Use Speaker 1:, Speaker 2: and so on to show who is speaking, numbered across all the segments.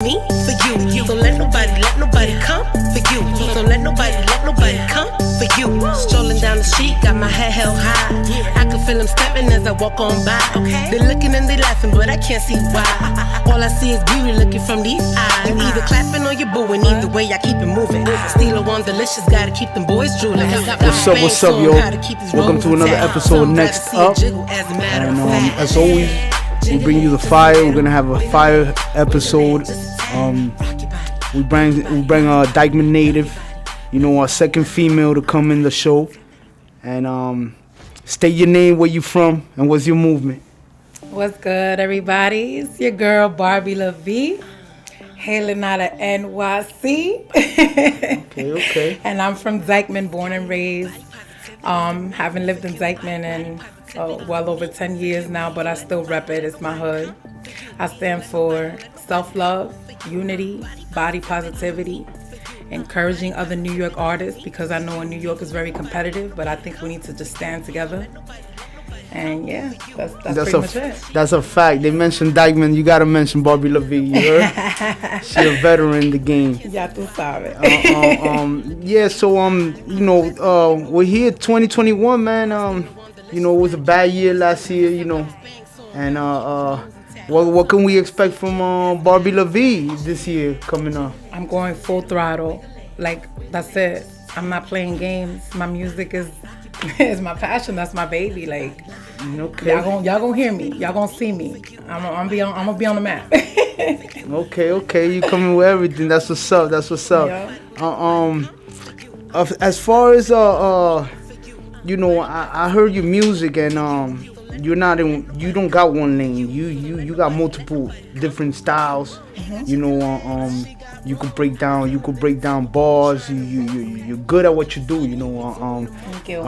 Speaker 1: Me for you. So let nobody come for you. So let nobody come for you. Strolling down the street, got my head held high. I can feel them stepping as I walk on by. They looking and they laughing, but I can't see why. All I see is beauty looking from these eyes. You either clapping or you're booing. Either way, I keep it moving. Steal one delicious, gotta keep them boys drooling.
Speaker 2: What's up, yo? Welcome to another episode. Next up, and as always, we bring you the fire. We're gonna have a fire episode. We bring a Dykeman native, our second female to come in the show, and state your name, where you from, and what's your movement.
Speaker 3: What's good, everybody? It's your girl Barbie La Vie, hailing out of NYC.
Speaker 2: Okay.
Speaker 3: And I'm from Dykeman, born and raised. Haven't lived in Dykeman in well over 10 years now, but I still rep it. It's my hood. I stand for self-love, unity, body positivity, encouraging other New York artists, because I know in New York is very competitive, but I think we need to just stand together. And yeah, that's pretty much it.
Speaker 2: That's a fact. They mentioned Dykeman, you gotta mention Barbie La Vie, you heard? She a veteran in the game.
Speaker 3: Ya tú sabes.
Speaker 2: Yeah, so we're here 2021, man. It was a bad year last year, and what can we expect from Barbie La Vie this year coming up?
Speaker 3: I'm going full throttle. Like, that's it. I'm not playing games. My music is my passion. That's my baby. Like,
Speaker 2: okay.
Speaker 3: Y'all gonna hear me. Y'all gonna see me. I'm gonna be on the map.
Speaker 2: Okay. You coming with everything. That's what's up.
Speaker 3: Yeah.
Speaker 2: As far as I heard your music, and you don't got one lane. You got multiple different styles.
Speaker 3: Mm-hmm.
Speaker 2: You could break down bars. You're good at what you do.
Speaker 3: Thank you.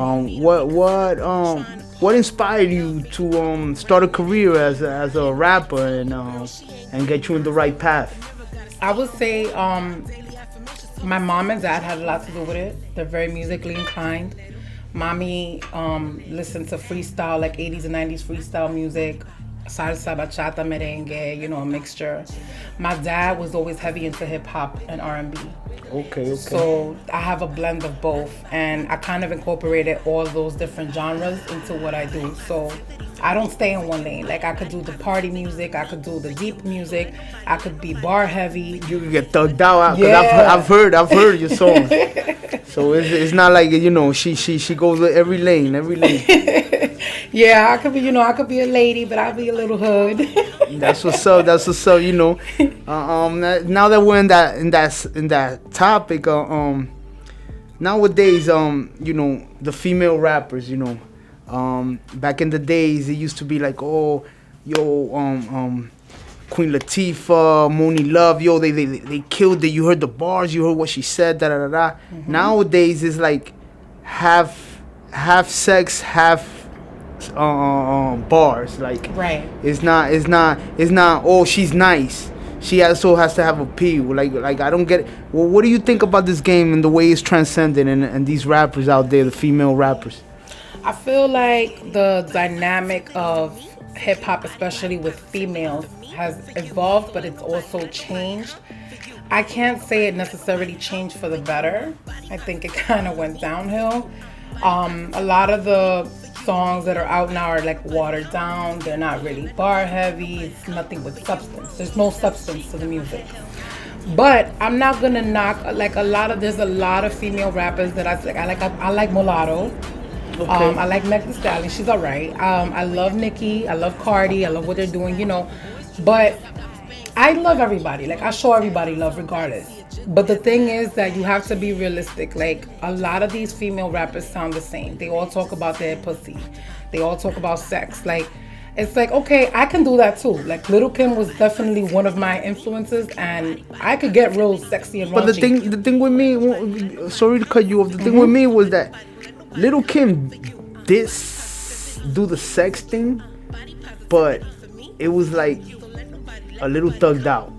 Speaker 2: What inspired you to start a career as a rapper and get you in the right path?
Speaker 3: I would say my mom and dad had a lot to do with it. They're very musically inclined. Mommy listened to freestyle, like 80s and 90s freestyle music, salsa, bachata, merengue, a mixture. My dad was always heavy into hip hop and R&B.
Speaker 2: Okay.
Speaker 3: So I have a blend of both, and I kind of incorporated all those different genres into what I do. So I don't stay in one lane. Like, I could do the party music, I could do the deep music, I could be bar heavy.
Speaker 2: You can get thugged out.
Speaker 3: Yeah.
Speaker 2: I've heard your songs. So it's not like she goes with every lane.
Speaker 3: Yeah, I could be a lady, but I'll be a little hood.
Speaker 2: That's what's up. Now that we're in that topic, nowadays, the female rappers, back in the days, it used to be like, Queen Latifah, Moni Love, they killed it. You heard the bars, you heard what she said, da da da da. Mm-hmm. Nowadays, it's like half sex, half bars. Like,
Speaker 3: right.
Speaker 2: It's not. Oh, she's nice. She also has to have appeal. Like I don't get it. Well, what do you think about this game and the way it's transcended and these rappers out there, the female rappers?
Speaker 3: I feel like the dynamic of hip hop, especially with females, has evolved, but it's also changed. I can't say it necessarily changed for the better. I think it kind of went downhill. A lot of the songs that are out now are like watered down. They're not really bar heavy. It's nothing with substance. There's no substance to the music. But I'm not gonna knock, like, there's a lot of female rappers that I like Mulatto.
Speaker 2: Okay.
Speaker 3: I like Meg Thee Stallion. She's all right. I love Nicki. I love Cardi. I love what they're doing, But I love everybody. Like, I show everybody love regardless. But the thing is that you have to be realistic. Like, a lot of these female rappers sound the same. They all talk about their pussy. They all talk about sex. Like, it's like, okay, I can do that too. Like, Little Kim was definitely one of my influences, and I could get real sexy and raunchy.
Speaker 2: But the thing with me, sorry to cut you off. The thing with me was that Little Kim did do the sex thing, but it was like a little thugged out.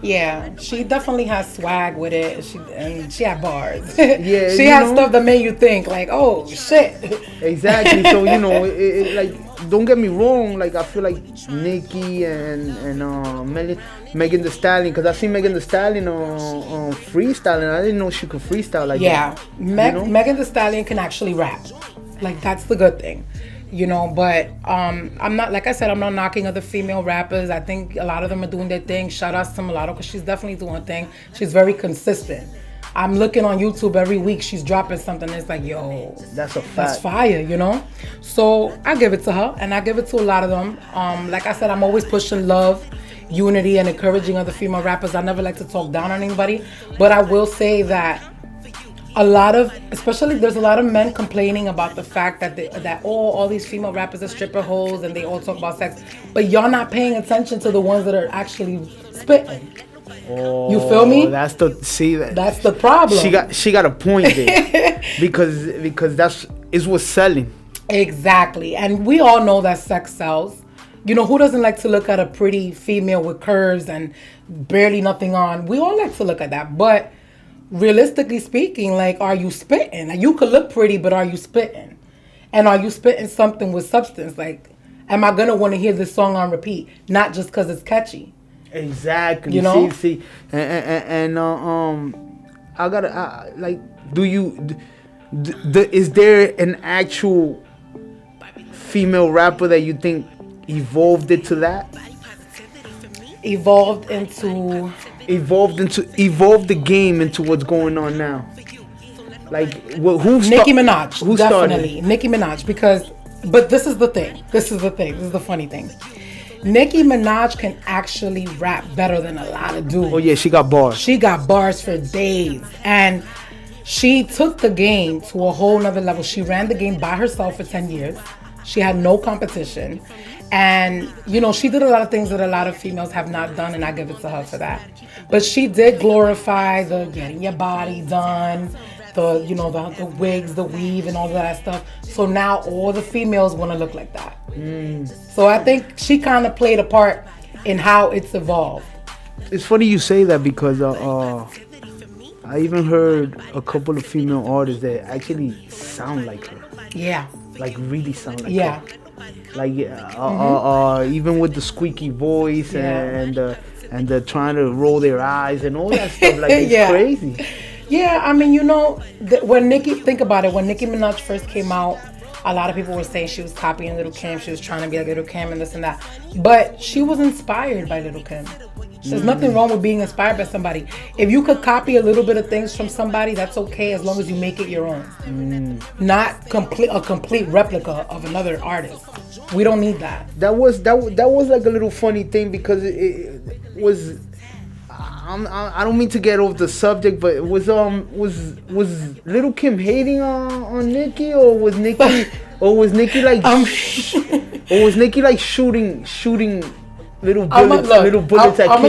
Speaker 3: Yeah, she definitely has swag with it. She had bars.
Speaker 2: Yeah,
Speaker 3: she had stuff that made you think like, oh shit.
Speaker 2: Exactly. So it, like don't get me wrong. Like I feel like Nicki and Megan Thee Stallion, because I seen Megan Thee Stallion on freestyling. I didn't know she could freestyle like that.
Speaker 3: Yeah, Megan Thee Stallion can actually rap. Like that's the good thing, you know. But I'm not, like I said, I'm not knocking other female rappers. I think a lot of them are doing their thing. Shout out to Mulatto because she's definitely doing her thing. She's very consistent. I'm looking on YouTube every week. She's dropping something. It's like, yo,
Speaker 2: that's a fact.
Speaker 3: That's fire, you know. So I give it to her, and I give it to a lot of them. Like I said, I'm always pushing love, unity, and encouraging other female rappers. I never like to talk down on anybody, but I will say that there's a lot of men complaining about the fact that all these female rappers are stripper hoes and they all talk about sex, but y'all not paying attention to the ones that are actually spitting.
Speaker 2: Oh,
Speaker 3: you feel me?
Speaker 2: That's the
Speaker 3: problem.
Speaker 2: She got a point there because that's what's selling.
Speaker 3: Exactly, and we all know that sex sells. You know, who doesn't like to look at a pretty female with curves and barely nothing on? We all like to look at that, but realistically speaking, like, are you spitting? Like, you could look pretty, but are you spitting? And are you spitting something with substance? Like, am I gonna want to hear this song on repeat, not just because it's catchy?
Speaker 2: Exactly.
Speaker 3: You know.
Speaker 2: See, and I gotta like, is there an actual female rapper that you think evolved it to that?
Speaker 3: Evolved
Speaker 2: the game into what's going on now. Like,
Speaker 3: Nicki Minaj,
Speaker 2: who
Speaker 3: definitely
Speaker 2: started?
Speaker 3: Nicki Minaj, but this is the thing. This is the funny thing. Nicki Minaj can actually rap better than a lot of dudes.
Speaker 2: Oh yeah, she got bars.
Speaker 3: She got bars for days, and she took the game to a whole nother level. She ran the game by herself for 10 years. She had no competition. And, you know, she did a lot of things that a lot of females have not done, and I give it to her for that. But she did glorify the getting your body done, the wigs, the weave, and all of that stuff. So now all the females want to look like that. So I think she kind of played a part in how it's evolved.
Speaker 2: It's funny you say that because I even heard a couple of female artists that actually sound like her.
Speaker 3: Yeah.
Speaker 2: Like really sound like
Speaker 3: her.
Speaker 2: Like even with the squeaky voice and the trying to roll their eyes and all that stuff, like it's crazy.
Speaker 3: Yeah, I mean, you know, think about it, when Nicki Minaj first came out, a lot of people were saying she was copying Little Kim, she was trying to be like Little Kim and this and that, but she was inspired by Little Kim. There's nothing wrong with being inspired by somebody. If you could copy a little bit of things from somebody, that's okay, as long as you make it your own. Not a complete replica of another artist. We don't need that.
Speaker 2: That was like a little funny thing because it was. I don't mean to get off the subject, but was Little Kim hating on Nicki, or was Nicki like shooting little bullets at Kim?
Speaker 3: I'm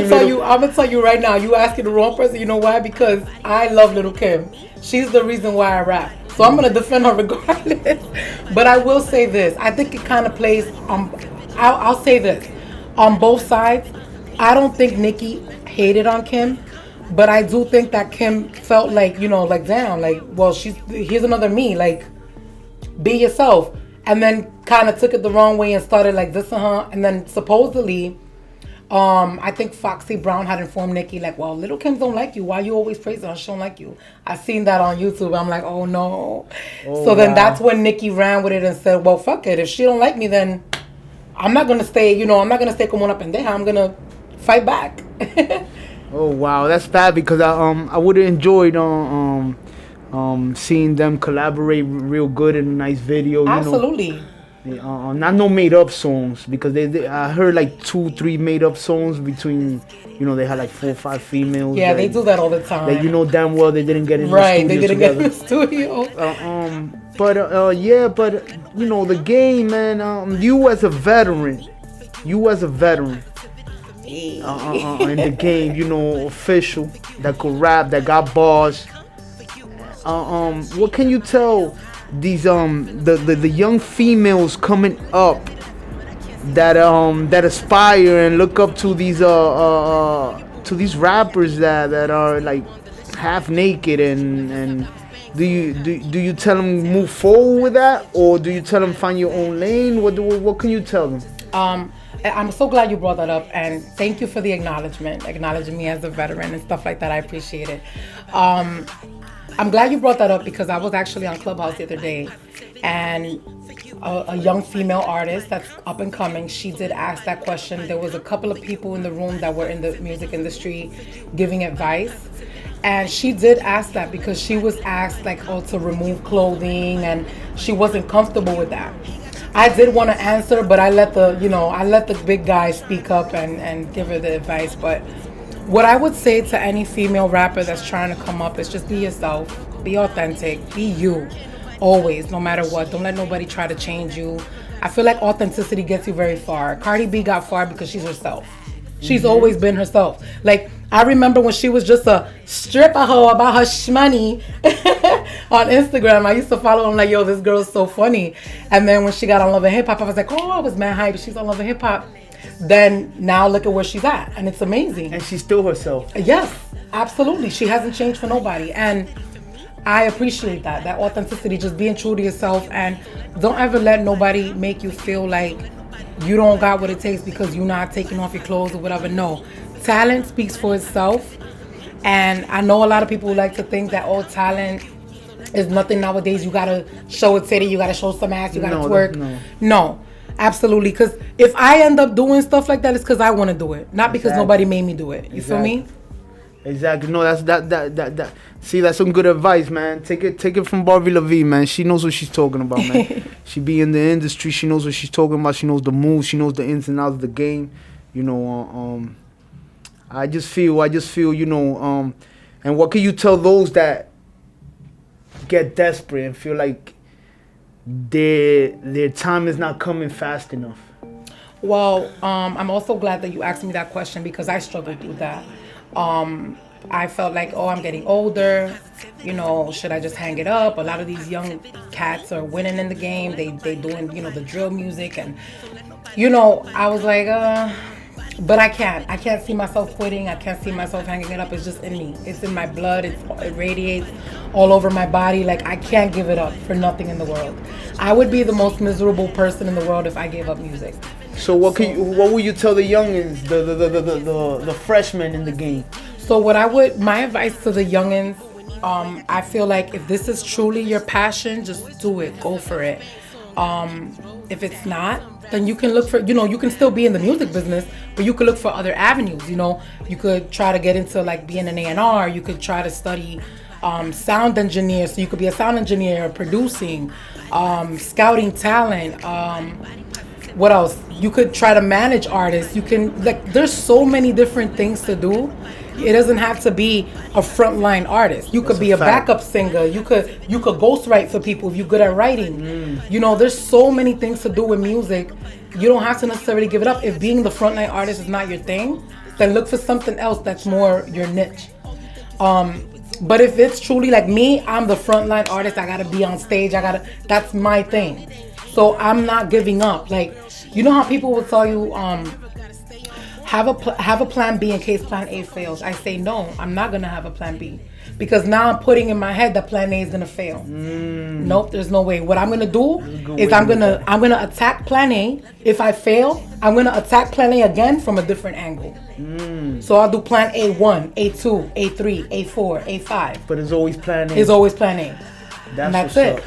Speaker 3: gonna tell you right now, you asking the wrong person. You know why? Because I love Little Kim. She's the reason why I rap. So I'm gonna defend her regardless. But I will say this: I think it kind of plays. I'll say this: on both sides, I don't think Nicki hated on Kim, but I do think that Kim felt like, you know, like, damn, like, well, here's another me, like, be yourself, and then kind of took it the wrong way and started like this and her, and then supposedly, I think Foxy Brown had informed Nicki like, well, Little Kim don't like you, why you always praising her, she don't like you. I seen that on YouTube. I'm like, oh no. Then that's when Nicki ran with it and said, well, fuck it, if she don't like me, then I'm not gonna stay, I'm not gonna stay como una pendeja, I'm gonna fight back.
Speaker 2: Oh wow, that's bad because I would have enjoyed seeing them collaborate real good in a nice video.
Speaker 3: Absolutely.
Speaker 2: Not no made up songs, because I heard like 2-3 made up songs between, they had like 4 or 5 females.
Speaker 3: Yeah, they do that all the time.
Speaker 2: That damn well they didn't get in
Speaker 3: the studio.
Speaker 2: Right,
Speaker 3: they didn't get in the studio.
Speaker 2: But the game, man. You as a veteran. In the game, official that could rap, that got bars. What can you tell these the young females coming up that aspire and look up to these rappers that are like half naked and do you tell them move forward with that, or do you tell them find your own lane? What can you tell them?
Speaker 3: I'm so glad you brought that up, and thank you for the acknowledging me as a veteran and stuff like that. I appreciate it. I'm glad you brought that up because I was actually on Clubhouse the other day, and a young female artist that's up and coming, she did ask that question. There was a couple of people in the room that were in the music industry giving advice, and she did ask that because she was asked to remove clothing, and she wasn't comfortable with that. I did want to answer, but I let the big guy speak up and give her the advice. But what I would say to any female rapper that's trying to come up is just be yourself, be authentic, be you, always, no matter what. Don't let nobody try to change you. I feel like authenticity gets you very far. Cardi B got far because she's herself. She's always been herself. Like, I remember when she was just a stripper hoe about her shmoney on Instagram. I used to follow him like, yo, this girl's so funny. And then when she got on Love and Hip Hop, I was like, oh, I was mad hype. She's on Love and Hip Hop. Then now look at where she's at. And it's amazing.
Speaker 2: And she's still herself.
Speaker 3: Yes, absolutely. She hasn't changed for nobody. And I appreciate that authenticity, just being true to yourself. And don't ever let nobody make you feel like you don't got what it takes because you're not taking off your clothes or whatever. No, talent speaks for itself. And I know a lot of people like to think that talent is nothing nowadays. You gotta show a titty, you gotta show some ass, you gotta twerk. No, absolutely. Because if I end up doing stuff like that, it's because I want to do it, not because nobody made me do it. You feel me?
Speaker 2: Exactly. No, that's that. See, that's some good advice, man. Take it from Barbie La Vie, man. She knows what she's talking about, man. She be in the industry. She knows what she's talking about. She knows the moves. She knows the ins and outs of the game. You know, I just feel, you know, and what can you tell those that get desperate and feel like their time is not coming fast enough?
Speaker 3: Well, I'm also glad that you asked me that question because I struggled with that. I felt like, I'm getting older, you know, should I just hang it up? A lot of these young cats are winning in the game. They doing, you know, the drill music, and, you know, I was like, but I can't see myself quitting. I can't see myself hanging it up. It's just in me. It's in my blood. It radiates all over my body. Like, I can't give it up for nothing in the world. I would be the most miserable person in the world if I gave up music.
Speaker 2: So what would you tell the youngins, the freshmen in the game?
Speaker 3: So my advice to the youngins, I feel like if this is truly your passion, just do it, go for it. If it's not, then you can look for, you know, you can still be in the music business, but you could look for other avenues. You know, you could try to get into like being an A&R. You could try to study sound engineer, so you could be a sound engineer, producing, scouting talent. What else? You could try to manage artists. You can, like, there's so many different things to do. It doesn't have to be a frontline artist. You could be a backup singer. You could ghostwrite for people if you're good at writing. You know, there's so many things to do with music. You don't have to necessarily give it up. If being the frontline artist is not your thing, then look for something else that's more your niche. But if it's truly like me, I'm the frontline artist. I gotta be on stage. That's my thing. So I'm not giving up. Like, you know how people will tell you, have a plan B in case plan A fails. I say no, I'm not gonna have a plan B because now I'm putting in my head that plan A is gonna fail. Nope, there's no way. What I'm gonna do is I'm gonna attack plan A. If I fail, I'm gonna attack plan A again from a different angle. So I'll do plan A1, A2, A3, A4, A5.
Speaker 2: But it's always plan A.
Speaker 3: It's always plan A. That's it.
Speaker 2: Up.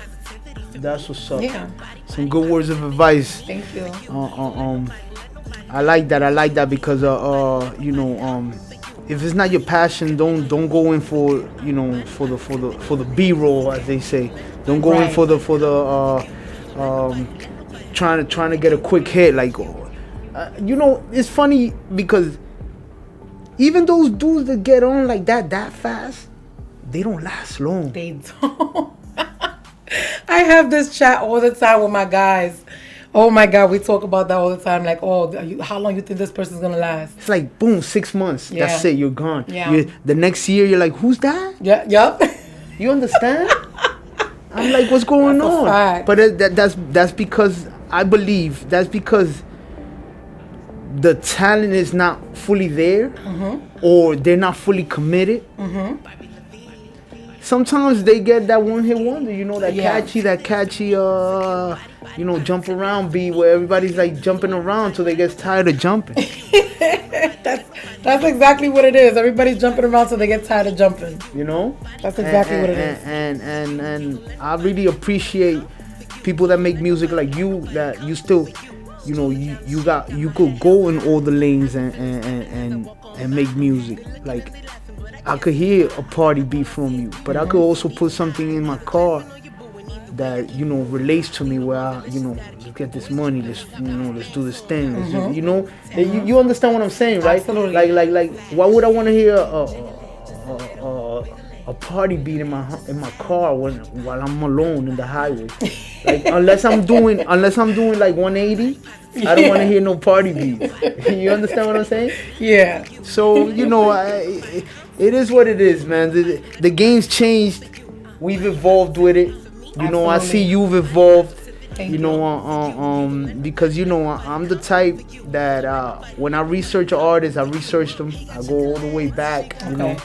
Speaker 2: That's what's up.
Speaker 3: Yeah.
Speaker 2: Some good words of advice.
Speaker 3: Thank you.
Speaker 2: I like that because you know, if it's not your passion, don't go in for, you know, for the BRoll, as they say. Don't go in for the trying to get a quick hit. Like, you know, it's funny because even those dudes that get on like that fast, they don't last long.
Speaker 3: They don't. I have this chat all the time with my guys. Oh my God, we talk about that all the time. Like, how long you think this person's gonna last?
Speaker 2: It's like, boom, 6 months.
Speaker 3: Yeah.
Speaker 2: That's it. You're gone.
Speaker 3: Yeah.
Speaker 2: The next year, you're like, who's that?
Speaker 3: Yeah. Yep.
Speaker 2: You understand? I'm like, what's going on?
Speaker 3: Fact.
Speaker 2: But that's because I believe that's because the talent is not fully there, or they're not fully committed. sometimes they get that one hit wonder, that
Speaker 3: Yeah.
Speaker 2: catchy, jump around beat where everybody's like jumping around till they get tired of jumping.
Speaker 3: That's exactly what it is. Everybody's jumping around so they get tired of jumping. That's exactly what it is.
Speaker 2: And I really appreciate people that make music like you, that you still, you could go in all the lanes and make music. Like, I could hear a party beat from you, but I could also put something in my car that relates to me, where I, let's get this money, let's do this thing, you understand what I'm saying, right?
Speaker 3: Absolutely.
Speaker 2: Like why would I want to hear a party beat in my car while I'm alone in the highway? Like, unless I'm doing like 180, I don't want to hear no party beats. You understand what I'm saying?
Speaker 3: Yeah.
Speaker 2: So it is what it is, man. The game's changed. We've evolved with it. I see you've evolved.
Speaker 3: Thank you.
Speaker 2: Because I'm the type that when I research an artist, I research them. I go all the way back.
Speaker 3: Okay.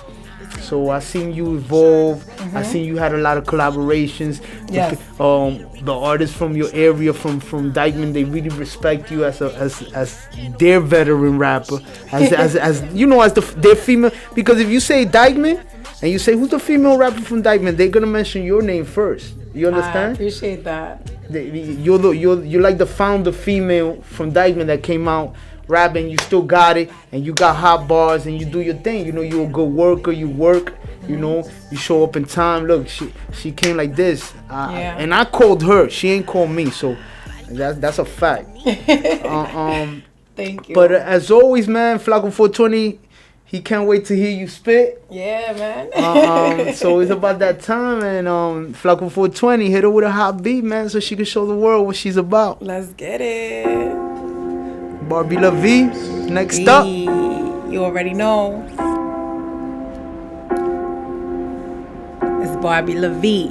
Speaker 2: So I seen you evolve. I seen you had a lot of collaborations.
Speaker 3: Yes.
Speaker 2: The artists from your area, from Dykeman, they really respect you as their veteran rapper, as their female. Because if you say Dykeman and you say who's the female rapper from Dykeman, they're gonna mention your name first. You understand?
Speaker 3: I appreciate that.
Speaker 2: You're like the founder female from Dykeman that came out rapping. You still got it, and you got hot bars, and you do your thing. You're a good worker. You work. You show up in time. Look, she came like this, and I called her. She ain't called me, so that's a fact.
Speaker 3: Thank you.
Speaker 2: But as always, man, Flaco 420. He can't wait to hear you spit.
Speaker 3: Yeah, man.
Speaker 2: So it's about that time, and Flaco 420, hit her with a hot beat, man, so she can show the world what she's about.
Speaker 3: Let's get it.
Speaker 2: Barbie La Vie, next up.
Speaker 3: You already know. It's Barbie La Vie.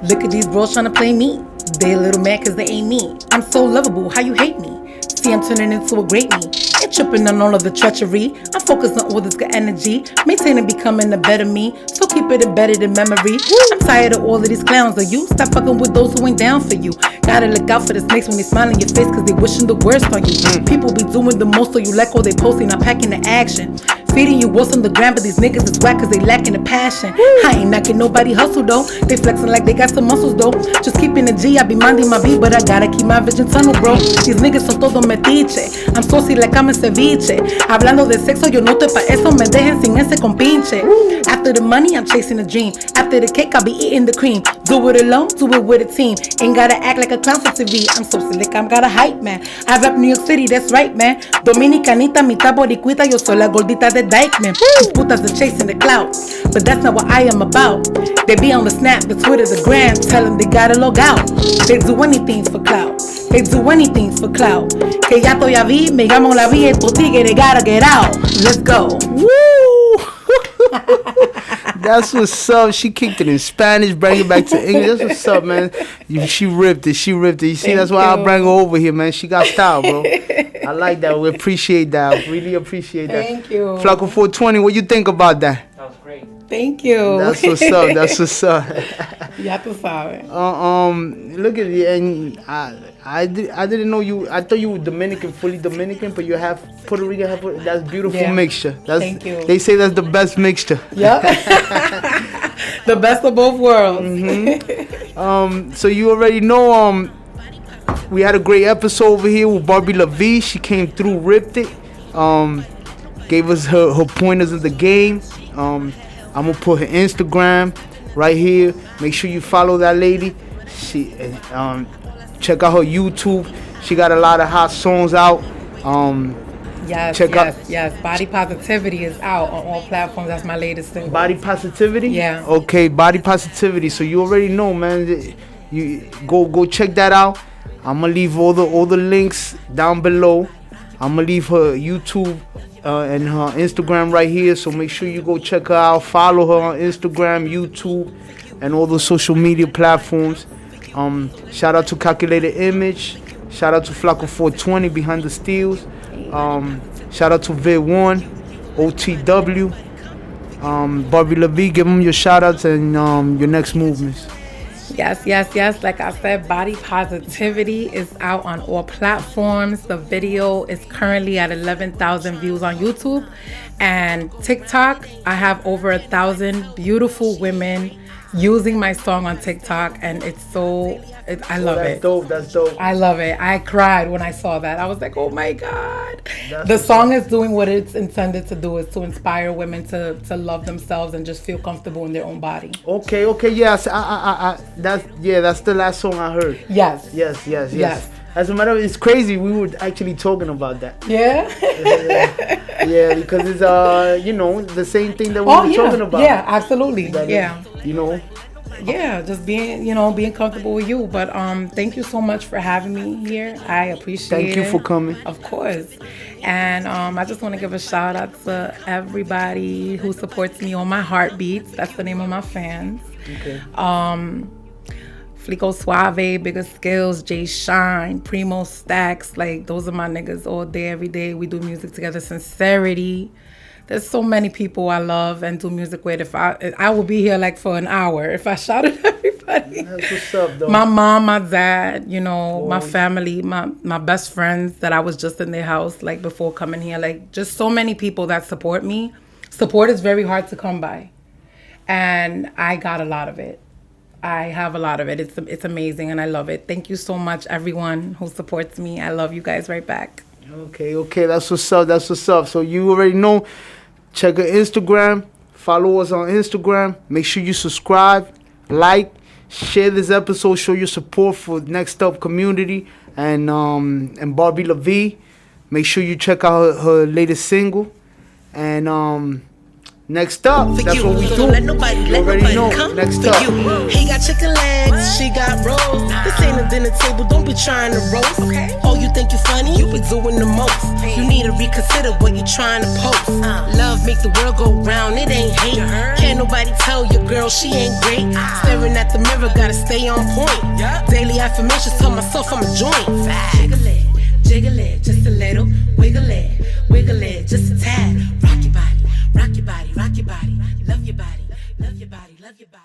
Speaker 3: Look at these bros trying to play me. They a little mad cause they ain't me. I'm so lovable, how you hate me? See, I'm turning into a great me. Ain't tripping on all of the treachery. I'm focused on all this good energy. Maintaining becoming a better me. So keep it embedded in memory. I'm tired of all of these clowns. Are you? Stop fucking with those who ain't down for you. Gotta look out for the snakes when they smile in your face cause they wishing the worst on you. People be doing the most so you let go they posting, not packing the action. Feeding you what's on the ground, but these niggas is whack cause they lacking the passion. I ain't knocking nobody hustle though. They flexing like they got some muscles though. Just keeping the G, I be minding my beat, but I gotta keep my vision tunnel, bro. These niggas son todo metiche. I'm saucy like I'm a ceviche. Hablando de sexo, yo no te pa' eso, me dejen sin ese compinche. After the money, I'm chasing a dream. After the cake, I'll be eating the cream. Do it alone, do it with a team. Ain't gotta act like a clown for TV. I'm so slick, I'm got a hype, man. I rap New York City, that's right, man. Dominicanita, mitad boricuita, yo soy la gordita de Dykeman. These putas are chasing the clout, but that's not what I am about. They be on the snap, the Twitter, the gram, tell them they gotta log out. They do anything for clout. They do anything for clout. Que ya todavía vi, me llamo La Vie, tu tigre, gotta get out. Let's go.
Speaker 2: Woo! That's what's up. She kicked it in Spanish, bring it back to English. That's what's up, man. She ripped it. You see,
Speaker 3: Thank
Speaker 2: that's why
Speaker 3: you.
Speaker 2: I bring her over here, man. She got style, bro. I like that. We appreciate that. Really appreciate that.
Speaker 3: Thank you.
Speaker 2: Flaco 420, what you think about that?
Speaker 4: That was great.
Speaker 3: Thank you.
Speaker 2: That's what's up. That's what's up.
Speaker 3: Ya tú sabes.
Speaker 2: Look at you, and I didn't know you. I thought you were Dominican, fully Dominican, but you have Puerto Rican. That's beautiful
Speaker 3: Yeah.
Speaker 2: mixture.
Speaker 3: Thank you.
Speaker 2: They say that's the best mixture.
Speaker 3: Yep. The best of both worlds.
Speaker 2: So you already know. We had a great episode over here with Barbie La Vie. She came through, ripped it. Gave us her pointers of the game. I'm gonna put her Instagram right here. Make sure you follow that lady. She check out her YouTube. She got a lot of hot songs out.
Speaker 3: Yes,
Speaker 2: Check out-
Speaker 3: yes. Body Positivity is out on all platforms. That's my latest single.
Speaker 2: Body Positivity.
Speaker 3: Yeah.
Speaker 2: Okay, Body Positivity. So you already know, man. You go check that out. I'm gonna leave all the links down below. I'm gonna leave her YouTube and her Instagram right here. So make sure you go check her out. Follow her on Instagram, YouTube, and all the social media platforms. Shout out to Calculated Image. Shout out to Flaco 420 behind the steels. Shout out to Vid1, OTW. Barbie La Vie, give them your shout outs and your next movements.
Speaker 3: Yes. Like I said, Body Positivity is out on all platforms. The video is currently at 11,000 views on YouTube. And TikTok, I have over 1,000 beautiful women using my song on TikTok. And it's I love it.
Speaker 2: That's dope.
Speaker 3: I love it. I cried when I saw that. I was like, oh my God. The song is doing what it's intended to do, is to inspire women to love themselves and just feel comfortable in their own body.
Speaker 2: Okay, yes. That's the last song I heard.
Speaker 3: Yes.
Speaker 2: As a matter of, it's crazy. We were actually talking about that.
Speaker 3: Yeah.
Speaker 2: Yeah, because it's the same thing that we were talking about.
Speaker 3: Yeah, absolutely.
Speaker 2: Yeah,
Speaker 3: just being comfortable with you. But thank you so much for having me here. I appreciate it.
Speaker 2: Thank you for coming.
Speaker 3: Of course. And I just want to give a shout out to everybody who supports me on my heartbeats. That's the name of my fans.
Speaker 2: Okay.
Speaker 3: Flico Suave, Bigger Skills, Jay Shine, Primo Stacks. Like, those are my niggas all day, every day. We do music together. Sincerity. There's so many people I love and do music with. If I will be here like for an hour if I shouted everybody.
Speaker 2: That's what's up, though.
Speaker 3: My mom, my dad, my family, my best friends that I was just in their house like before coming here. Like, just so many people that support me. Support is very hard to come by, and I got a lot of it. I have a lot of it. It's amazing, and I love it. Thank you so much, everyone who supports me. I love you guys right back.
Speaker 2: Okay. That's what's up. So you already know. Check our Instagram. Follow us on Instagram. Make sure you subscribe, like, share this episode. Show your support for Next Up community and Barbie La Vie. Make sure you check out her latest single. And next up, that's what we do. You already know. Next up.
Speaker 1: He got chicken legs, she got rolls. This ain't a dinner table, don't be trying to roast. Oh, you think you funny? You be doing the most. You need to reconsider what you trying to post. Love make the world go round, it ain't hate. Can't nobody tell your girl she ain't great. Staring at the mirror, gotta stay on point. Daily affirmations, tell myself I'm a joint. Jiggle it, just a little. Wiggle it, just a tad. Rock your body, rock your body, rock your body. Love your body, love your body, love your body.